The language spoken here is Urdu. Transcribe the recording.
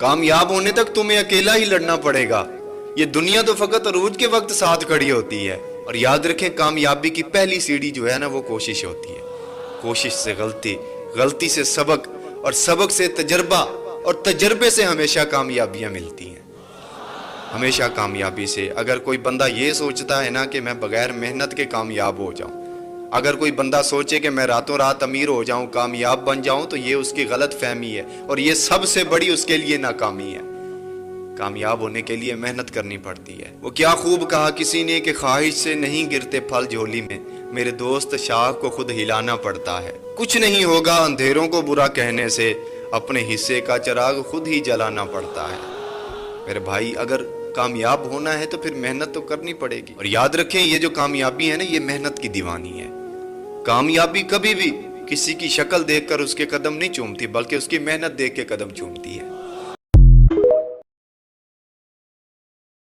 کامیاب ہونے تک تمہیں اکیلا ہی لڑنا پڑے گا. یہ دنیا تو فقط عروج کے وقت ساتھ کھڑی ہوتی ہے. اور یاد رکھیں کامیابی کی پہلی سیڑھی جو ہے نا وہ کوشش ہوتی ہے. کوشش سے غلطی، غلطی سے سبق، اور سبق سے تجربہ، اور تجربے سے ہمیشہ کامیابیاں ملتی ہیں. ہمیشہ کامیابی سے. اگر کوئی بندہ یہ سوچتا ہے نا کہ میں بغیر محنت کے کامیاب ہو جاؤں، اگر کوئی بندہ سوچے کہ میں راتوں رات امیر ہو جاؤں، کامیاب بن جاؤں، تو یہ اس کی غلط فہمی ہے، اور یہ سب سے بڑی اس کے لیے ناکامی ہے. کامیاب ہونے کے لیے محنت کرنی پڑتی ہے. وہ کیا خوب کہا کسی نے کہ خواہش سے نہیں گرتے پھل جھولی میں، میرے دوست شاخ کو خود ہلانا پڑتا ہے. کچھ نہیں ہوگا اندھیروں کو برا کہنے سے، اپنے حصے کا چراغ خود ہی جلانا پڑتا ہے. میرے بھائی اگر کامیاب ہونا ہے تو پھر محنت تو کرنی پڑے گی. اور یاد رکھیں یہ جو کامیابی ہے نا یہ محنت کی دیوانی ہے. کامیابی کبھی بھی کسی کی شکل دیکھ کر اس کے قدم نہیں چومتی، بلکہ اس کی محنت دیکھ کے قدم چومتی ہے.